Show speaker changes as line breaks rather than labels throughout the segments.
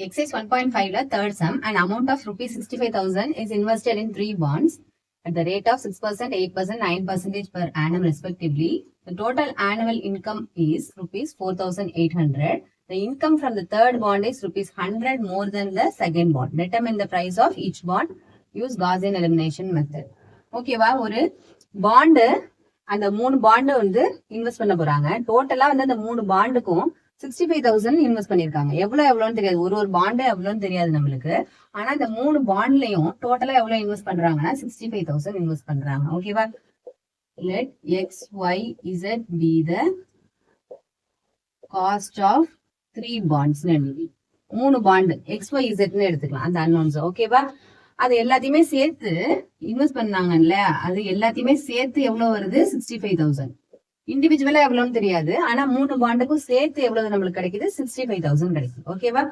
Exercise 1.5 la third sum, an amount of rupees 65,000 is invested in 3 bonds at the rate of 6%, 8%, 9% per annum respectively. The total annual income is rupees 4,800. The income from the third bond is rupees 100 more than the second bond. Determine the price of each bond. Use Gaussian elimination method. Okay, ஒரு bond அந்த 3 bond வந்து invest பண்ண போறாங்க. டோட்டலா வந்து அந்த 3 பாண்டுக்கும் 65,000 invest பண்ணிருக்காங்க. எவ்வளவுன்னு தெரியாது, ஒரு பாண்டு எவ்வளவுன்னு தெரியாது நம்மளுக்கு. ஆனா இந்த 3 பாண்ட்லயும் டோட்டலா எவ்வளவு இன்வெஸ்ட் பண்றாங்கன்னா 65,000 இன்வெஸ்ட் பண்றாங்க. ஓகேவா? Let X, Y, Z be the cost of 3 bonds. 3 bond X, Y, Z எடுத்துக்கலாம் அந்த அன்னோன்ஸ். ஓகேவா? அது எல்லாத்தையுமே சேர்த்து இன்வெஸ்ட் பண்ணாங்க இல்லையா, அது எல்லாத்தையுமே சேர்த்து எவ்வளவு வருது? 65,000. இண்டிவிஜுவலா எவ்வளவுன்னு தெரியாது, ஆனா 3 பாண்டுக்கும் சேர்த்து எவ்வளவு நம்மளுக்கு கிடைக்குது? 65,000 கிடைக்குது. ஓகேவா?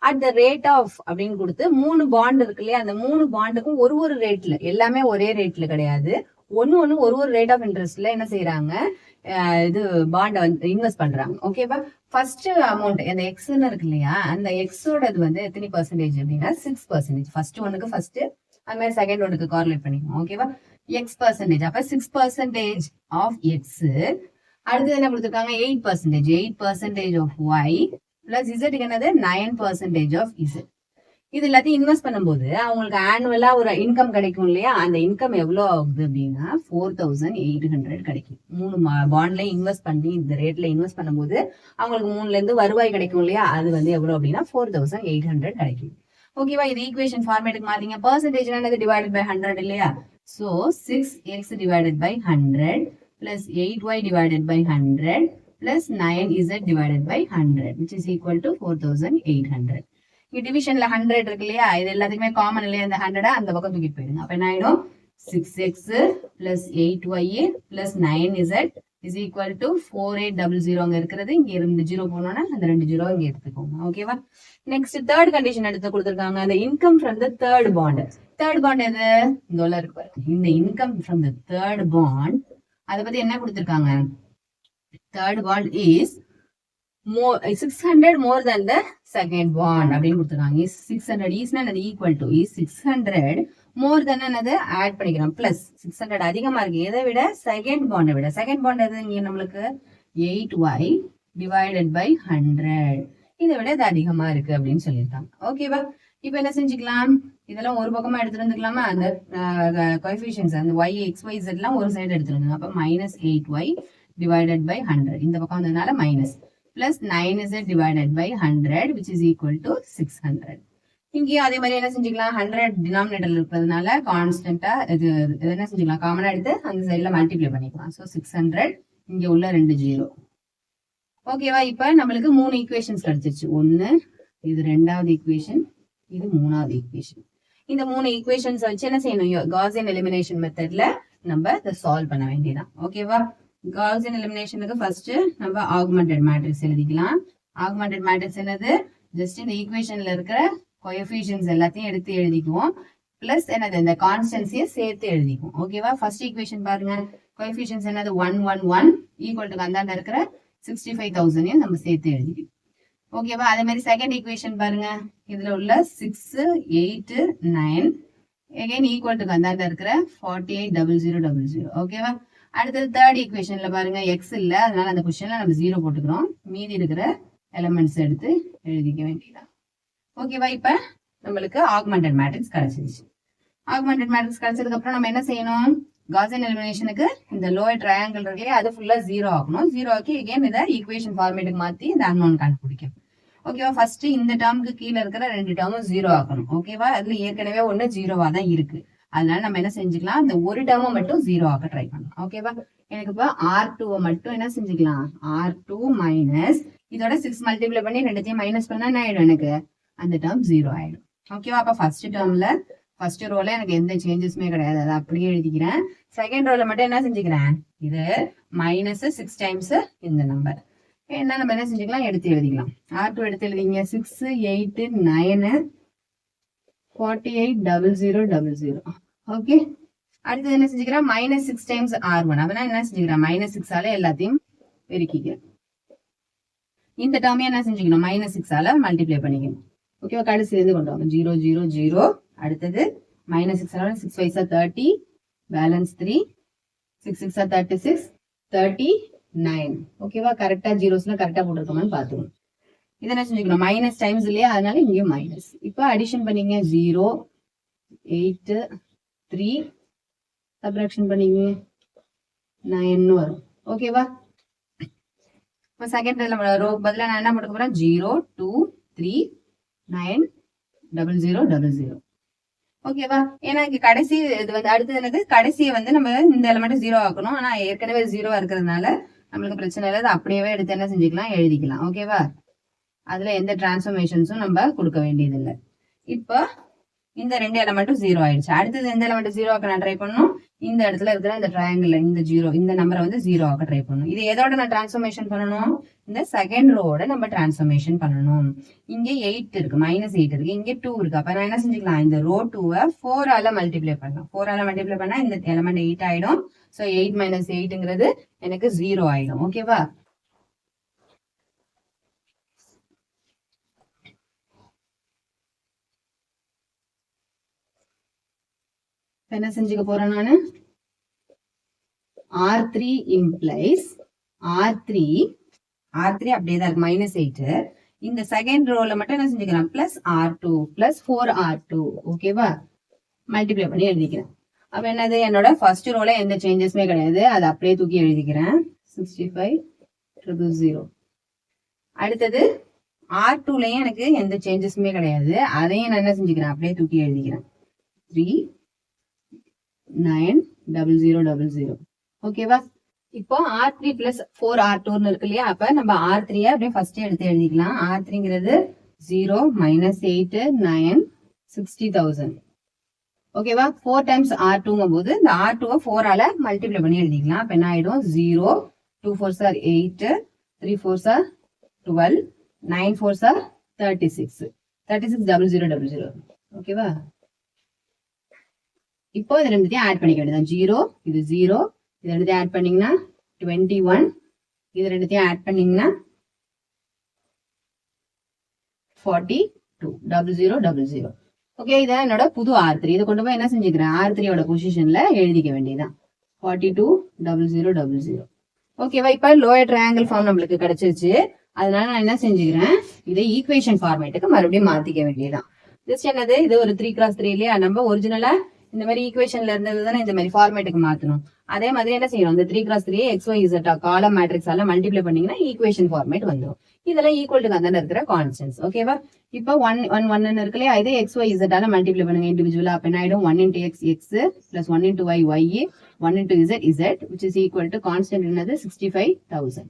அட் த ரேட் ஆஃப் அப்படின்னு கொடுத்து 3 பாண்டு இருக்கு இல்லையா, அந்த 3 பாண்டுக்கும் ஒரு ரேட்ல, எல்லாமே ஒரே ரேட்ல கிடையாது, ஒன்னு ஒரு ரேட் ஆஃப் இன்ட்ரெஸ்ட்ல என்ன செய்யறாங்க, இது பாண்ட வந்து இன்வெஸ்ட் பண்றாங்க. ஓகேவா? ஃபர்ஸ்ட் அமௌண்ட் அந்த எக்ஸ்ன்னு இருக்கு இல்லையா, அந்த எக்ஸோட வந்து எத்தனை பர்சன்டேஜ் அப்படின்னா 6%. ஃபர்ஸ்ட் ஒன்னுக்கு ஃபர்ஸ்ட், அது மாதிரி செகண்ட் ஒன்னுக்கு கார்லேட் பண்ணிக்கணும். ஓகேவா? எக்ஸ் பர்சன்டேஜ், அப்ப 6% ஆஃப் எக்ஸ். அடுத்து என்ன கொடுத்துருக்காங்க? 8%. 8% ஆஃப் ஒய் பிளஸ் இசட்டுக்கு என்னது? 9% ஆஃப் இசட். இது எல்லாத்தையும் இன்வெஸ்ட் பண்ணும்போது அவங்களுக்கு ஆனுவலா ஒரு இன்கம் கிடைக்கும் இல்லையா, அந்த இன்கம் எவ்வளவு ஆகுது அப்படின்னா 4,800 கிடைக்கும். 3 பாண்ட்ல இன்வெஸ்ட் பண்ணி இந்த ரேட்ல இன்வெஸ்ட் பண்ணும்போது அவங்களுக்கு 3ல இருந்து வருவாய் கிடைக்கும் இல்லையா, அது வந்து எவ்வளவு அப்படின்னா 4,800 கிடைக்கும். ஓகேவா? இது ஈக்குவேஷன் ஃபார்மேட்டுக்கு மாத்தீங்க. பர்சன்டேஜ் என்னது? டிவைடட் பை 100 இல்லையா. So 6x divided by 100 plus 8y divided by 100 plus 9z divided by 100 which is equal to 4,800. இங்க டிவிஷன்ல 100 இருக்கு இல்லையா, இது எல்லாத்துக்குமே காமன் இல்லையா, இந்த 100 அந்த பக்கம் தூக்கிட்டு போயிடுங்க. அப்ப என்ன ஆயிடும்? 6x plus 8y plus 9z is equal to 4800 அங்க இருக்கிறது, இங்க 2 0 போனோம்னா அந்த 2 0 இங்க எடுத்துக்கோங்க. ஓகேவா? நெக்ஸ்ட் தேர்ட் கண்டிஷன் எடுத்து கொடுத்திருக்காங்க. அந்த income from the third bond. Third bond எது? இந்த இருக்கு. இந்த income from the third bond, அதை பத்தி என்ன கொடுத்திருக்காங்க? Third bond is 600 more than the second bond அப்படின்னு கொடுத்திருக்காங்க. is 600 is என்னது? equal to is 600 more than என்னது? ஆட் பண்ணிக்கிறோம். பிளஸ் 600 அதிகமா இருக்கு எதை விட? செகண்ட் பாண்டை விட. செகண்ட் பாண்ட் எது இங்க நம்மளுக்கு? 8y divided by 100. இதை விட இது அதிகமா இருக்கு அப்படின்னு சொல்லியிருக்காங்க. ஓகேவா? இப்ப என்ன செஞ்சுக்கலாம்? இதெல்லாம் ஒரு பக்கமா எடுத்துட்டு வந்துக்கலாமா? அந்த கோஎஃபிஷியன்ட்ஸ் அந்த y, x, y, z எல்லாம் ஒரு சைடு எடுத்துட்டு வந்து, அப்ப -8y divided by 100. இந்த பக்கம் வந்ததுனால minus plus 9z divided by 100 which is equal to 600. இங்கேயும் அதே மாதிரி என்ன செஞ்சுக்கலாம்? 100 டினாமினேட்டர்ல இருக்கிறதுனால கான்ஸ்டன்டா இது என்ன செஞ்சுக்கலாம்? காமனா எடுத்து அந்த சைட்ல மல்டிப்ளை பண்ணிக்கலாம். ஸோ 600, இங்க உள்ள 2 0. ஓகேவா? இப்ப நம்மளுக்கு 3 ஈக்குவேஷன்ஸ் கிடைச்சிருச்சு. ஒன்னு, இது 2வது ஈக்குவேஷன், இது 3வது ஈக்குவேஷன். இந்த 3 ஈக்குவேஷன்ஸ் வச்சு என்ன செய்யணும்? காசியன் எலிமினேஷன் மெத்தட்ல நம்ம இதை சால்வ் பண்ண வேண்டியதான். ஓகேவா? காசியன் எலிமினேஷனுக்கு ஃபர்ஸ்ட் நம்ம ஆகுமெண்டட் மேட்ரிக்ஸ் எழுதிக்கலாம். ஆகுமெண்டட் மேட்ரிக்ஸ் என்னது? ஜஸ்ட் இந்த ஈக்குவேஷன்ல இருக்கிற கோஎஃபிஷியன்ட்ஸ் எல்லாத்தையும் எடுத்து எழுதிக்குவோம். பிளஸ் என்னது? இந்த கான்ஸ்டன்சியை சேர்த்து எழுதிக்குவோம். ஓகேவா? ஃபர்ஸ்ட் ஈக்குவேஷன் பாருங்க. கோஎஃபிஷியன்ட்ஸ் என்னது? 1 1 1 ஈக்குவல் டு அந்தாண்ட இருக்கிற 65,000 நம்ம சேர்த்து எழுதிக்குவோம். ஓகேவா? அதே மாதிரி செகண்ட் ஈக்குவேஷன் பாருங்க. இதுல உள்ள 6 8 9 again ஈக்குவல் டு அந்தாண்ட இருக்கிற 480000. ஓகேவா? அடுத்தது தேர்ட் ஈக்குவேஷன்ல பாருங்க, எக்ஸ் இல்ல, அதனால அந்த பொசிஷன்ல நம்ம 0 போட்டுக்கிறோம். மீதி இருக்கிற எலிமெண்ட்ஸ் எடுத்து எழுதிக்க வேண்டியதான். ஓகேவா? இப்ப நம்மளுக்கு ஆகுமெண்டட் மேட்ரிக்ஸ் கிடைச்சிருச்சு. ஆகுமெண்டட் மேட்ரிக்ஸ் கிடைச்சதுக்கு அப்புறம் நம்ம என்ன செய்யணும்? காசியன் எலிமினேஷனுக்கு இந்த லோயர் ட்ரையாங்கிள் இருக்குல்லையா, அது ஃபுல்லா 0 ஆகணும். 0 ஆக்கி again இதை ஈக்குவேஷன் ஃபார்மேட்டுக்கு மாத்தி இந்த அன்னோன் கண்டுபிடிக்கும். ஓகேவா? ஃபர்ஸ்ட் இந்த டேர்முக்கு கீழே இருக்கிற 2 டேர்மும் 0 ஆக்கணும். ஓகேவா? அதுல ஏற்கனவே ஒண்ணு 0வா தான் இருக்கு, அதனால நம்ம என்ன செஞ்சுக்கலாம்? இந்த ஒரு டேர்மை மட்டும் 0 ஆக்க ட்ரை பண்ணலாம். ஓகேவா? எனக்கு இப்ப R2 மட்டும் என்ன செஞ்சுக்கலாம்? R2 மைனஸ் இதோட 6 மல்டிப்ளை பண்ணி ரெண்டுத்தையும் மைனஸ் பண்ணா என்ன ஆயிடும்? எனக்கு அந்த டேர்ம் 0 ஆயிடும். ஓகேவா? அப்ப ஃபர்ஸ்ட் டேர்ம்ல ஃபர்ஸ்ட் ரோல எனக்கு எந்த சேஞ்சஸுமே கிடையாது, அதை அப்படியே எழுதிக்கிறேன். செகண்ட் ரோல மட்டும் என்ன செஞ்சுக்கிறேன்? இது மைனஸ் 6 டைம்ஸ் இந்த நம்பர் என்ன நம்ம என்ன செஞ்சுக்கலாம்? எடுத்து எழுதிக்கலாம். R2 எடுத்து எழுதிங்க. 6 8 9 480000. ஓகே, அடுத்தது என்ன செஞ்சுக்கிறேன்? -6 டைம்ஸ் R1. அப்படின்னா என்ன செஞ்சுக்கிறேன்? -6 ஆல எல்லாத்தையும் பெருக்கிக்கிறேன். இந்த டேர்மே என்ன செஞ்சுக்கணும்? -6 ஆல மல்டிப்ளை பண்ணிக்கணும். ஓகேவா? கடைசிலேருந்து கொண்டு வாங்க 0 0 0. அடுத்தது -6 6 5 30, பேலன்ஸ் 3, 6 6 36, 39. ஓகேவா? கரெக்டா ஜீரோஸ்லாம் கரெக்டா போட்டுருக்கோமான்னு பாத்துக்கணும். இதை என்ன செஞ்சுக்கணும், மைனஸ் டைம்ஸ் இல்லையா, அதனால இங்கேயும் மைனஸ். இப்போ அடிஷன் பண்ணீங்க 0 8 3, சப்ராக்ஷன் பண்ணீங்க 9 வரும். ஓகேவா? இப்போ செகண்ட் ரோ பதிலா நான் என்ன போட்டுக்க போறேன், 0 2 3 9 0 0 0 0. ஓகேவா? ஏன்னா இங்க கடைசி இது வந்து அடுத்தது என்னது, கடைசியை வந்து நம்ம இந்த எலிமெண்ட் 0 ஆக்கணும். ஆனா ஏற்கனவே 0 இருக்கிறதுனால நம்மளுக்கு பிரச்சனை இல்லை, அதை அப்படியே எடுத்து என்ன செஞ்சுக்கலாம், எழுதிக்கலாம். ஓகேவா? அதுல எந்த டிரான்ஸ்ஃபர்மேஷன்ஸும் நம்ம கொடுக்க வேண்டியது இல்லை. இப்போ இந்த 2 எலிமெண்ட்டும் 0 ஆயிடுச்சு. அடுத்தது எந்த எலிமெண்ட் 0 ஆக்க நான் ட்ரை பண்ணணும், இந்த இடத்துல இருக்கிற இந்த ட்ரையாங்கிள் இந்த 0 இந்த நம்பரை வந்து 0 ஆக்க ட்ரை பண்ணணும். இது எதோட நான் டிரான்ஸ்ஃபர்மேஷன் பண்ணணும், இந்த செகண்ட் ரோவோட நம்ம டிரான்ஸ்ஃபர்மேஷன் பண்ணணும். இங்க 8 இருக்கு, -8 இருக்கு, இங்க 2 இருக்கு. அப்ப நான் என்ன செஞ்சுக்கலாம், இந்த ரோ 2-வை 4 ஆல மல்டிப்ளை பண்ணலாம். 4 ஆல மல்டிப்ளை பண்ணா இந்த எலிமெண்ட் 8 ஆயிடும். சோ 8 - 8ங்கிறது எனக்கு 0 ஆயிடும். ஓகேவா? என்ன செஞ்சுக்க போறேன் நானு, R3 implies R3 அப்படியே தான் இருக்கு, -8. இந்த செகண்ட் ரோல மட்டும் என்ன செஞ்சுக்கிறேன், +R2 +4R2. ஓகேவா? மல்டிப்ளை பண்ணி எழுதிக்கிறேன். அப்ப என்னது, என்னோட ஃபர்ஸ்ட் ரோல எந்த சேஞ்சஸுமே கிடையாது, அதை அப்படியே தூக்கி எழுதிக்கிறேன் 65 000. அடுத்தது R2லயும் எனக்கு எந்த சேஞ்சஸுமே கிடையாது, அதையும் நான் என்ன செஞ்சுக்கிறேன், அப்படியே தூக்கி எழுதிக்கிறேன் 3 9 0 0 0. ஓகேவா? இப்போ R3 + 4R2 இருக்கு இல்லையா, அப்ப நம்ம R3 அப்படியே ஃபர்ஸ்ட் எடுத்து எழுதிக்கலாம். R3ங்கிறது 0 -8 9 60,000. ஓகேவா? 4 டைம்ஸ் R2ங்கும் போது இந்த R2-வை 4 ஆல மல்டிப்ளை பண்ணி எழுதிக்கலாம். அப்ப என்ன ஆயிடும், 0 2 4s are 8 3 4s are 12 9 4s are 36 36 0 0 0. ஓகேவா? இப்போ இது ரெண்டுத்தையும் ஆட் பண்ணிக்க வேண்டியதான். 0 இது 0, இது ரெண்டுத்தையும் ஆட் பண்ணீங்கன்னா 21, இது ரெண்டுத்தையும் ஆட் பண்ணீங்கன்னா 42 0 0 0. ஓகே, இதான் என்னோட புது R3. இதை கொண்டு போய் என்ன செஞ்சுக்கிறேன், R3யோட பொசிஷன்ல எழுதிக்க வேண்டியதான் 42 0 0 0. ஓகேவா? இப்ப லோயர் ட்ரையாங்கிள் ஃபார்ம் நம்மளுக்கு கிடைச்சிருச்சு. அதனால நான் என்ன செஞ்சுக்கிறேன், இதை ஈக்குவேஷன் ஃபார்மேட்டுக்கு மறுபடியும் மாத்திக்க வேண்டியதான். ஜஸ்ட் என்னது, இது ஒரு 3x3 இல்லையா, நம்ம ஒரிஜினலா இந்த மாதிரி ஈக்குவேஷன்ல இருந்தது தானே இந்த மாதிரி ஃபார்மேட்டுக்கு மாத்தணும். அதே மாதிரி என்ன செய்யணும், இந்த 3x3 XYZ காலம் மேட்ரிக்ஸால மல்டிப்ளை பண்ணீங்கன்னா ஈக்குவேஷன் ஃபார்மேட் வந்துடும். இதெல்லாம் ஈக்குவல் டு அந்த இருக்கிற கான்ஸ்டன்ட்ஸ். ஓகேவா? இப்போ 1 1 1 இருக்கு இல்லையா, இதே XYZ ஆல மல்டிப்ளை பண்ணுங்க இண்டிவிஜுவலா. அப்ப என்ன ஆயிடும், 1 × x x + 1 × y y 1 × z z, which is equal to constant என்னது 65,000.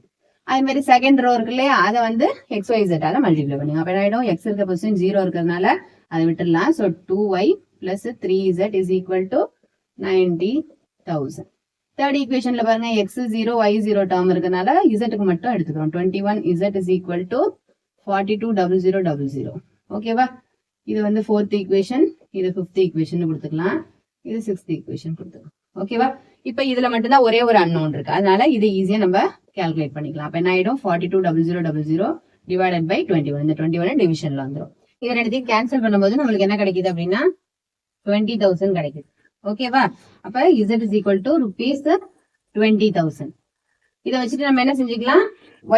அதே மாதிரி செகண்ட் ரோ இருக்கு இல்லையா, அதை வந்து XYZ ஆல மல்டிப்ளை பண்ணுங்க. அப்ப என்ன ஆயிடும், x இருக்க பொசிஷன் 0 இருக்கிறதுனால அதை விட்டுடலாம். So 2y + 3z is equal to 90,000. Third ஈக்குவேஷன்ல பாருங்க, x0 y0 டேர்ம் இருக்கனால z-க்கு மட்டும் எடுத்துக்கிறோம். 21z is equal to 42 0 0 0. ஓகேவா? இது வந்து ஃபோர்த் ஈக்குவேஷன், இது ஃபிஃப்த் ஈக்குவேஷன் கொடுத்துக்கலாம், இது சிக்ஸ்த் ஈக்குவேஷன் கொடுத்துக்கலாம். ஓகேவா? இப்ப இதுல மட்டும்தான் ஒரே ஒரு அன்னோன் இருக்கு, அதனால இது ஈஸியா நம்ம கால்குலேட் பண்ணிக்கலாம். அப்ப என்ன ஆயிடும், 42 0 0 0 டிவைடட் பை 21. இந்த 21 டிவிஷன்ல வந்துடும். இது ரெண்டுத்தையும் கேன்சல் பண்ணும்போது நம்மளுக்கு என்ன கிடைக்குது அப்படின்னா 20,000 கிடைக்குது. ஓகேவா? அப்ப z is equal to rupees 20,000. இதை வச்சுட்டு நம்ம என்ன செஞ்சுக்கலாம்,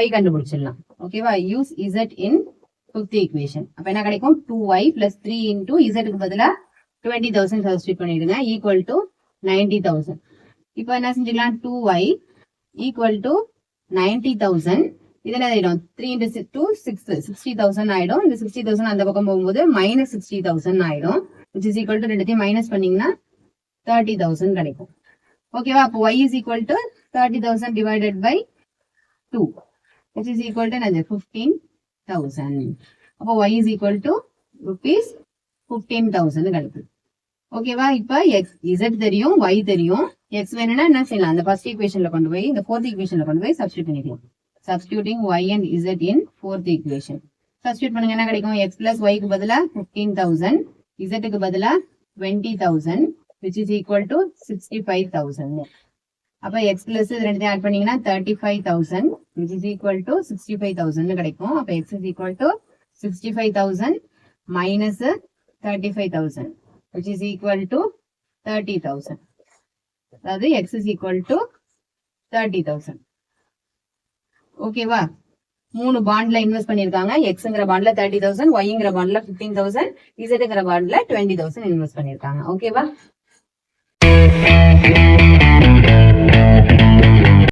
y கண்டுபிடிச்சிடலாம். ஓகேவா? Use z in fifth equation. அப்ப என்ன கிடைக்கும், 2y + 3 × z க்கு பதிலா 20,000 சப்ஸ்டிட்யூட் பண்ணிடுங்க, ஈக்குவல் டு 90,000. இப்போ என்ன செஞ்சுக்கலாம், 2y = 90,000. இது என்ன ஆயிடும், 3 × 2 6 60,000 ஆயிடும். இந்த 60,000 அந்த பக்கம் போகும்போது -60,000 ஆயிடும், which is equal to ரெண்டுத்தையும் மைனஸ் பண்ணீங்கன்னா 30,000 கிடைக்கும். ஓகேவா? அப்போ y is equal to 30,000 divided by 2, which is equal to 15,000. அப்போ y is equal to rupees 15,000 கிடைக்கும். ஓகேவா? இப்ப z தெரியும், y தெரியும். x வேணும்னா என்ன செய்யலாம், அந்த ஃபர்ஸ்ட் ஈக்குவேஷன்ல கொண்டு போய் இந்த ஃபோர்த் ஈக்குவேஷன்ல கொண்டு போய் சப்ஸ்டிட்யூட் பண்ணிக்கலாம். Substituting y and z in fourth equation. Substitute பண்ணுங்க, என்ன கிடைக்கும், x + y க்கு பதிலா 15,000, z க்கு பதிலா 20,000, which is equal to 65,000. அப்ப x plus இது ரெண்டுத்தையும் ஆட் பண்ணீங்கன்னா 35,000, which is equal to 65,000 கிடைக்கும். அப்ப x is equal to 65,000 minus 35,000 which is equal to 30,000. அதாவது x is equal to 30,000. ஓகேவா? 3 பாண்ட்ல இன்வெஸ்ட் பண்ணிருக்காங்க. எக்ஸ்ங்கிற பாண்ட்ல 30,000, ஒய்ங்கிற பாண்ட்ல 15,000, இசட்ங்கிற பாண்ட்ல 20,000 இன்வெஸ்ட் பண்ணிருக்காங்க. ஓகேவா?